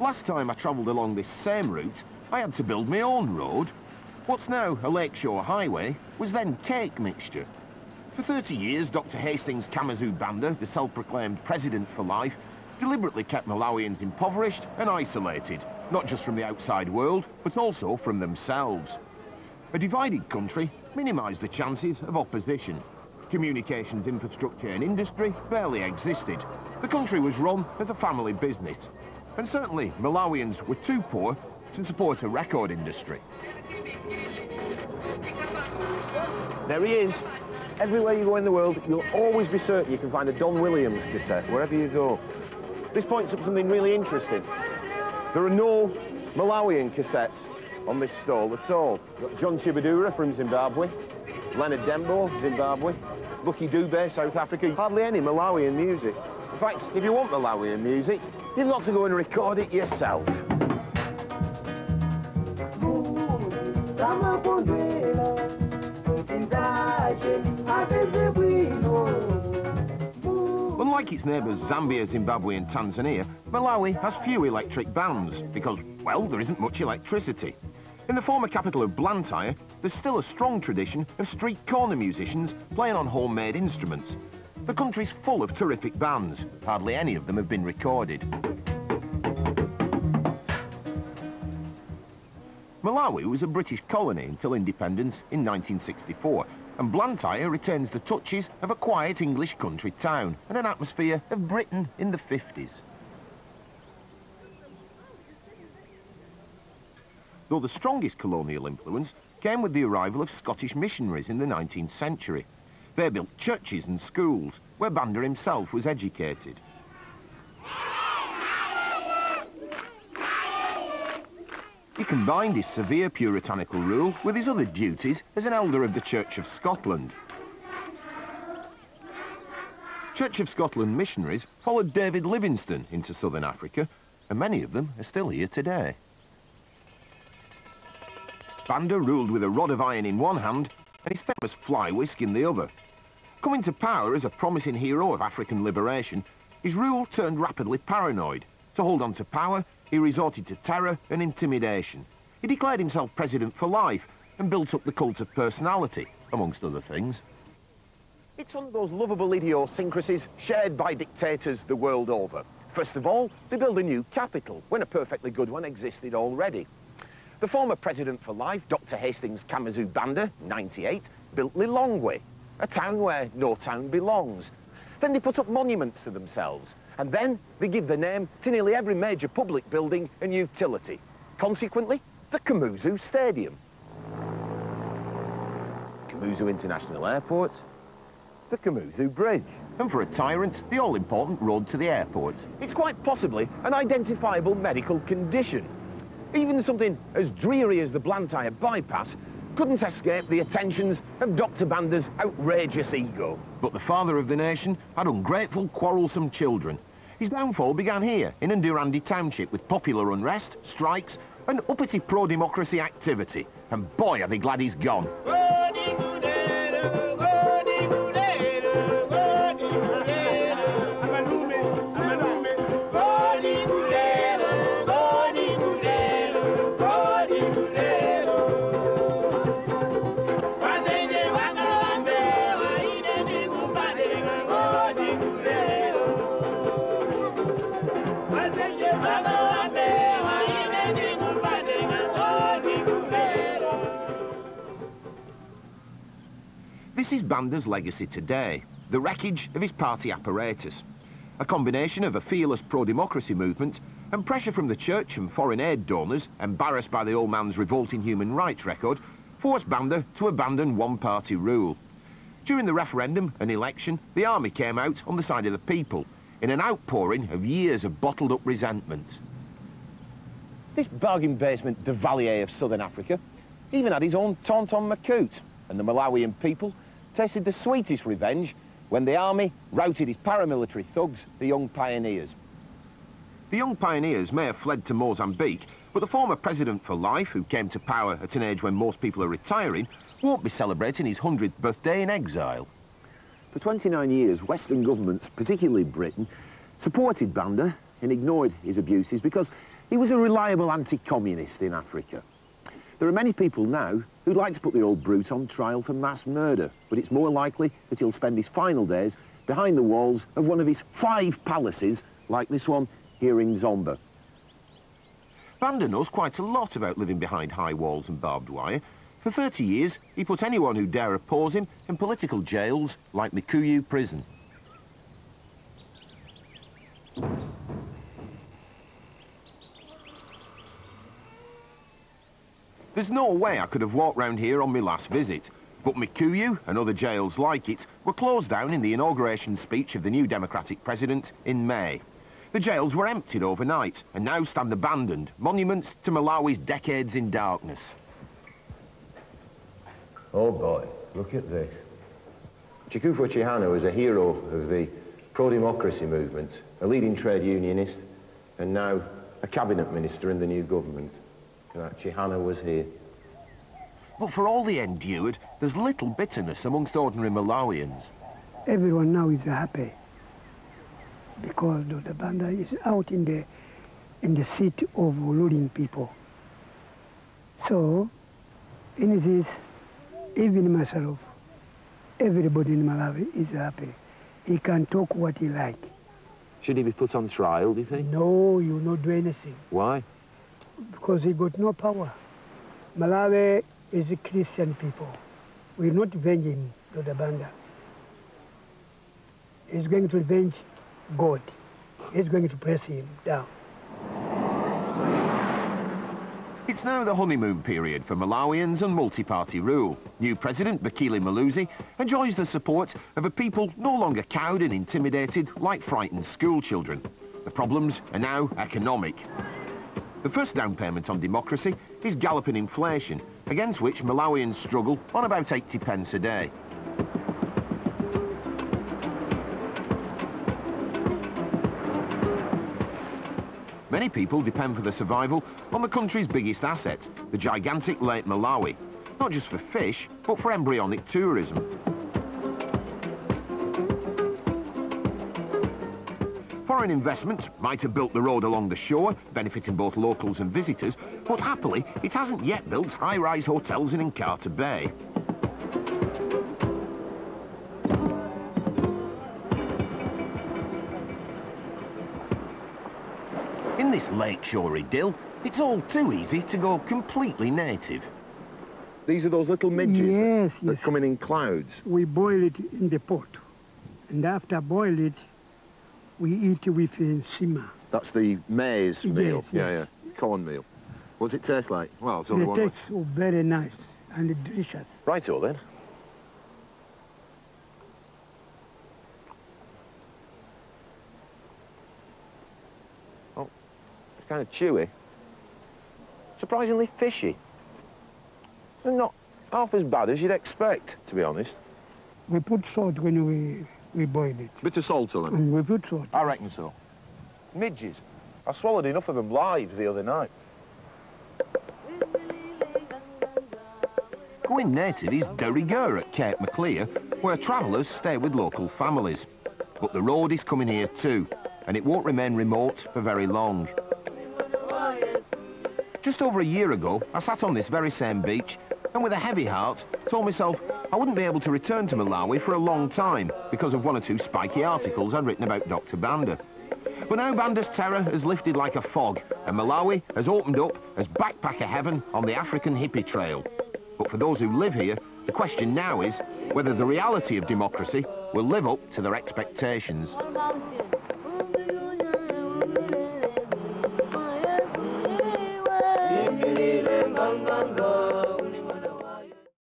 Last time I travelled along this same route, I had to build my own road. What's now a lakeshore highway was then cake mixture. For 30 years, Dr. Hastings Kamuzu Banda, the self-proclaimed president for life, deliberately kept Malawians impoverished and isolated, not just from the outside world, but also from themselves. A divided country minimised the chances of opposition. Communications infrastructure and industry barely existed. The country was run as a family business. And certainly, Malawians were too poor to support a record industry. There he is. Everywhere you go in the world, you'll always be certain you can find a Don Williams cassette, wherever you go. This points up something really interesting. There are no Malawian cassettes on this stall at all. You've got John Chibadura from Zimbabwe, Leonard Dembo, Zimbabwe, Lucky Dube, South Africa. Hardly any Malawian music. In fact, if you want Malawian music, you've got to go and record it yourself. Unlike its neighbours Zambia, Zimbabwe and Tanzania, Malawi has few electric bands because, well, there isn't much electricity. In the former capital of Blantyre, there's still a strong tradition of street corner musicians playing on homemade instruments. The country's full of terrific bands. Hardly any of them have been recorded. Malawi was a British colony until independence in 1964, and Blantyre retains the touches of a quiet English country town and an atmosphere of Britain in the 50s. Though the strongest colonial influence came with the arrival of Scottish missionaries in the 19th century. They built churches and schools, where Banda himself was educated. He combined his severe puritanical rule with his other duties as an elder of the Church of Scotland. Church of Scotland missionaries followed David Livingstone into southern Africa, and many of them are still here today. Banda ruled with a rod of iron in one hand and his famous fly whisk in the other. Coming to power as a promising hero of African liberation, his rule turned rapidly paranoid. To hold on to power, he resorted to terror and intimidation. He declared himself president for life and built up the cult of personality, amongst other things. It's one of those lovable idiosyncrasies shared by dictators the world over. First of all, they build a new capital, when a perfectly good one existed already. The former president for life, Dr. Hastings Kamuzu Banda, 98, built Lilongwe, a town where no town belongs. Then they put up monuments to themselves, and then they give the name to nearly every major public building and utility. Consequently, the Kamuzu Stadium, Kamuzu International Airport, the Kamuzu Bridge, and for a tyrant, the all-important road to the airport. It's quite possibly an identifiable medical condition. Even something as dreary as the Blantyre bypass couldn't escape the attentions of Dr. Banda's outrageous ego. But the father of the nation had ungrateful, quarrelsome children. His downfall began here, in Ndurandi Township, with popular unrest, strikes, and uppity pro-democracy activity. And boy, are they glad he's gone. This is Banda's legacy today, the wreckage of his party apparatus. A combination of a fearless pro-democracy movement and pressure from the church and foreign aid donors, embarrassed by the old man's revolting human rights record, forced Banda to abandon one-party rule. During the referendum and election, the army came out on the side of the people, in an outpouring of years of bottled-up resentment. This bargain basement Duvalier of southern Africa even had his own Tonton Macoute, and the Malawian people tasted the sweetest revenge when the army routed his paramilitary thugs, the Young Pioneers. The Young Pioneers may have fled to Mozambique, but the former president for life, who came to power at an age when most people are retiring, won't be celebrating his 100th birthday in exile. For 29 years, Western governments, particularly Britain, supported Banda and ignored his abuses because He was a reliable anti-communist in Africa. There are many people now who'd like to put the old brute on trial for mass murder, but it's more likely that he'll spend his final days behind the walls of one of his 5 palaces, like this one here in Zomba. Banda knows quite a lot about living behind high walls and barbed wire. For 30 years, he put anyone who dare oppose him in political jails like Mikuyu prison. There's no way I could have walked round here on my last visit, but Mikuyu and other jails like it were closed down in the inauguration speech of the new Democratic President in May. The jails were emptied overnight and now stand abandoned, monuments to Malawi's decades in darkness. Oh boy, look at this. Chikufo Chihana was a hero of the pro-democracy movement, a leading trade unionist, and now a cabinet minister in the new government. Chihana was here. But for all they endured, there's little bitterness amongst ordinary Malawians. Everyone now is happy because the Banda is out in the seat of ruling people. So, in this, even myself, everybody in Malawi is happy. He can talk what he like. Should he be put on trial, do you think? No, you not do anything. Why? Because he got no power. Malawi is a Christian people. We're not avenging the Banda. He's going to avenge God. He's going to press him down. It's now the honeymoon period for Malawians and multi-party rule. New President Bekele Malusi enjoys the support of a people no longer cowed and intimidated like frightened school children. The problems are now economic. The first down payment on democracy is galloping inflation, against which Malawians struggle on about 80 pence a day. Many people depend for their survival on the country's biggest asset, the gigantic Lake Malawi, not just for fish, but for embryonic tourism. Foreign investment might have built the road along the shore, benefiting both locals and visitors, but happily, it hasn't yet built high-rise hotels in Nkata Bay. In this lakeshore idyll, it's all too easy to go completely native. These are those little midges Yes. that come in clouds. We boil it in the pot. And after boil it, we eat with simmer. That's the maize meal. Yes. Yeah. Cornmeal. What's it taste like? Well, it's It only one. tastes very nice and delicious. Righto then. Oh, it's kind of chewy. Surprisingly fishy. And not half as bad as you'd expect, to be honest. We put salt when we boil it. Bit of salt on it. And we put salt. I reckon so. Midges. I swallowed enough of them live the other night. Going native is de rigueur at Cape Maclear, where travellers stay with local families. But the road is coming here too, and it won't remain remote for very long. Just over a year ago, I sat on this very same beach and with a heavy heart told myself I wouldn't be able to return to Malawi for a long time because of one or two spiky articles I'd written about Dr. Banda. But now Banda's terror has lifted like a fog and Malawi has opened up as backpacker heaven on the African hippie trail. But for those who live here, the question now is whether the reality of democracy will live up to their expectations. Go, go, go.